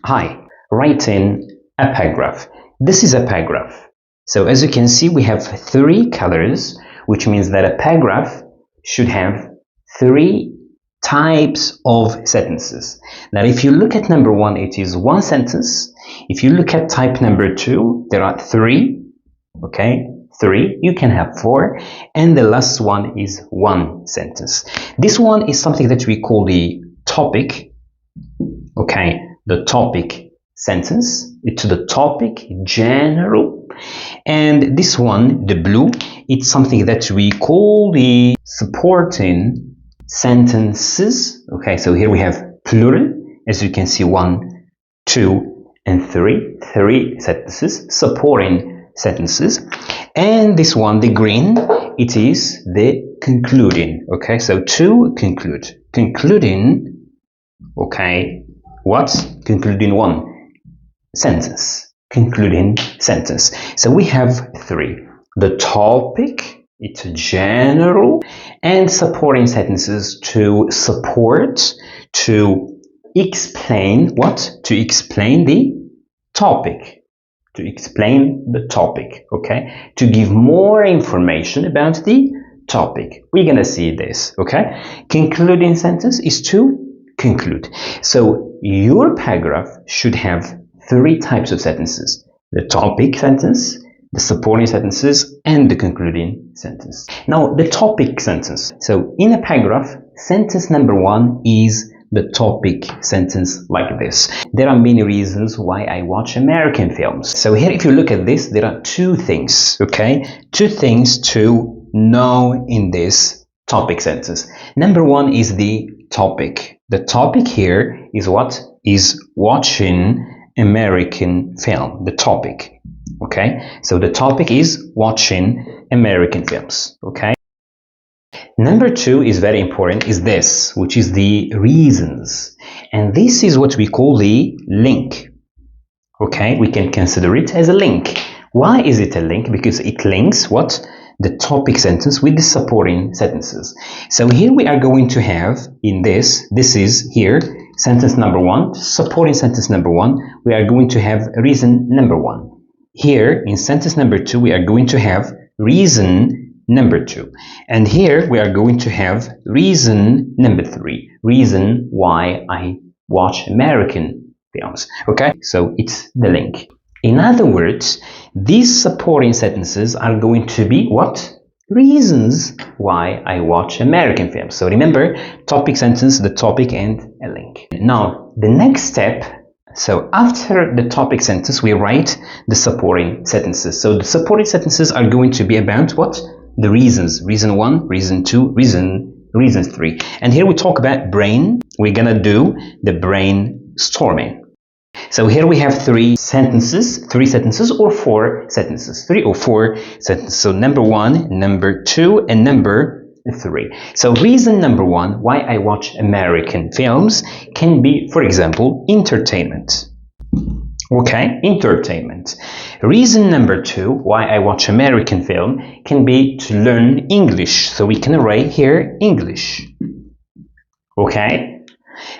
Hi, writing a paragraph. This is a paragraph. So as you can see, we have three colors, which means that a paragraph should have three types of sentences. Now, if you look at number one, it is one sentence. If you look at type number two, there are three. Okay, three. You can have four. And the last one is one sentence. This one is something that we call the topic. Okay, the topic sentence. It's the topic general. And this one, the blue, it's something that we call the supporting sentences. Okay, so here we have plural. As you can see, 1, 2, and 3. 3 sentences, supporting sentences. And this one, the green, it is the concluding. Okay, so to conclude. Concluding, okay, what? Concluding one sentence. Concluding sentence. So we have three. The topic, it's general, and supporting sentences to support, to explain what? To explain the topic. To explain the topic, okay? To give more information about the topic. We're gonna see this, okay? Concluding sentence is to conclude. So your paragraph should have three types of sentences: the topic sentence, the supporting sentences, and the concluding sentence. Now, the topic sentence. So in a paragraph, sentence number one is the topic sentence like this. There are many reasons why I watch American films. So here, if you look at this, there are two things, okay? Two things to know in this topic sentence. Number one is the topic. The topic here is what? Is watching American film. The topic, okay? So the topic is watching American films, okay? Number two is very important, is this, which is the reasons. And this is what we call the link. Okay, we can consider it as a link. Why is it a link? Because it links what? The topic sentence with the supporting sentences. So here we are going to have in this is here, sentence number one, supporting sentence number one, we are going to have reason number one. Here in sentence number two, we are going to have reason number two. And here we are going to have reason number three. Reason why I watch American films. Okay, so it's the link. In other words, these supporting sentences are going to be what? Reasons why I watch American films. So remember, topic sentence, the topic, and a link. Now, the next step, so after the topic sentence, we write the supporting sentences. So the supporting sentences are going to be about what? The reasons. Reason one, reason two, reason three. And here we talk about brain. We're gonna do the brainstorming. So here we have three sentences or four sentences. 3 or 4 sentences. So number one, number two, and number three. So reason number one, why I watch American films, can be, for example, entertainment. Okay, entertainment. Reason number two, why I watch American film, can be to learn English. So we can write here English. Okay.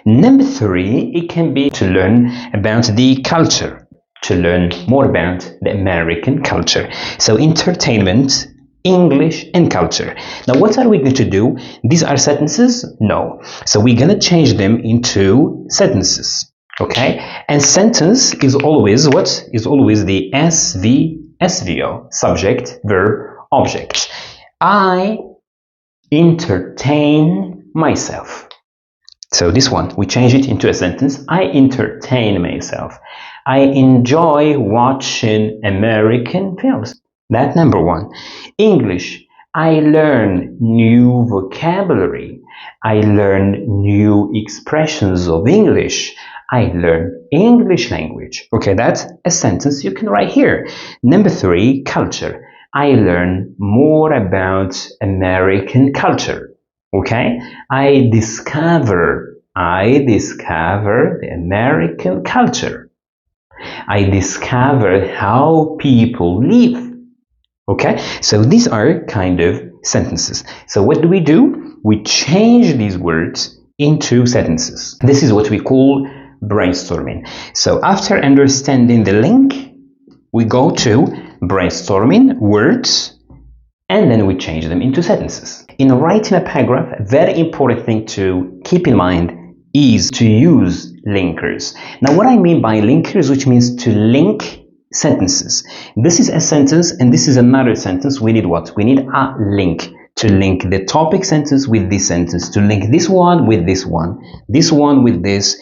Number three, it can be to learn about the culture, to learn more about the American culture. So entertainment, English, and culture. Now, what are we going to do? These are sentences? No. So we're going to change them into sentences. Okay, and sentence is always what? Is always the SVO, subject, verb, object. I entertain myself. So this one, we change it into a sentence. I entertain myself. I enjoy watching American films. That's number one. English. I learn new vocabulary. I learn new expressions of English. I learn English language. Okay, that's a sentence you can write here. Number three, culture. I learn more about American culture. Okay, I discover the American culture. I discover how people live. Okay, so these are kind of sentences. So what do? We change these words into sentences. This is what we call brainstorming. So after understanding the link, we go to brainstorming words, and then we change them into sentences. In writing a paragraph, a very important thing to keep in mind is to use linkers. Now, what I mean by linkers, which means to link sentences. This is a sentence and this is another sentence. We need what? We need a link to link the topic sentence with this sentence, to link this one with this one with this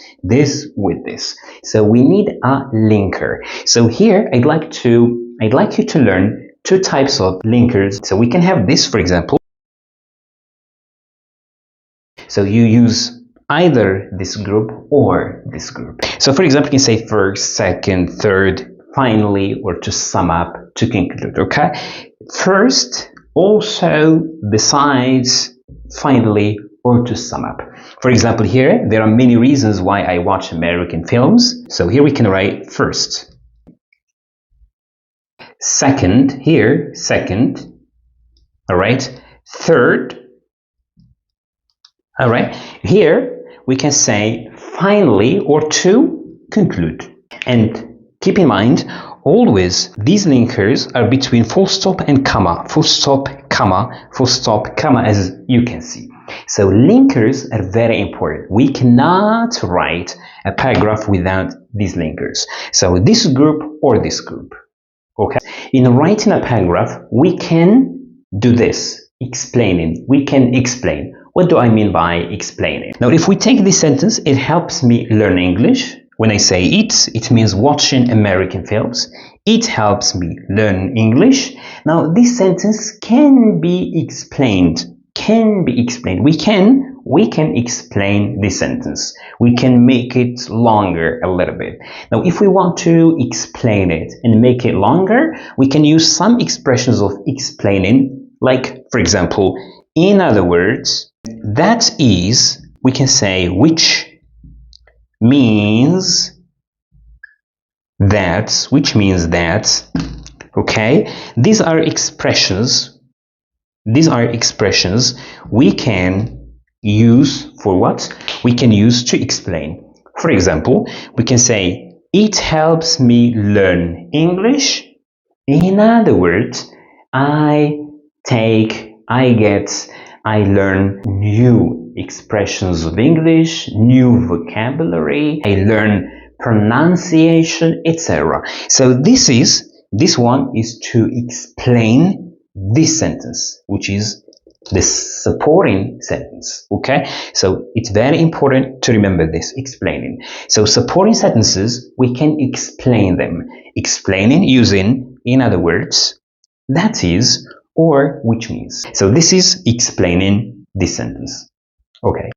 with this. So we need a linker. So here I'd like you to learn two types of linkers. So we can have this, for example. So you use either this group or this group. So for example, you can say first, second, third, finally, or to sum up, to conclude, okay? First, also, besides, finally, or to sum up. For example, here, there are many reasons why I watch American films. So here we can write first. Second, here, second. All right. Third. All right. Here, we can say finally or to conclude. And keep in mind, always these linkers are between full stop and comma, full stop, comma, full stop, comma, as you can see. So linkers are very important. We cannot write a paragraph without these linkers. So this group or this group. Okay. In writing a paragraph, we can do this, explaining. We can explain. What do I mean by explaining? Now, if we take this sentence, it helps me learn English. When I say it means watching American films. It helps me learn English. Now, this sentence can be explained. We can explain this sentence. We can make it longer a little bit. Now, if we want to explain it and make it longer, we can use some expressions of explaining, like, for example, in other words, that is, we can say which means that, okay? These are expressions we can use for what? We can use to explain. For example, we can say, it helps me learn English. In other words, I learn new expressions of English, new vocabulary, I learn pronunciation, etc. So this one is to explain this sentence, which is the supporting sentence, okay? So it's very important to remember this, explaining. So supporting sentences, we can explain them. Explaining using, in other words, that is, or which means. So this is explaining this sentence. Okay.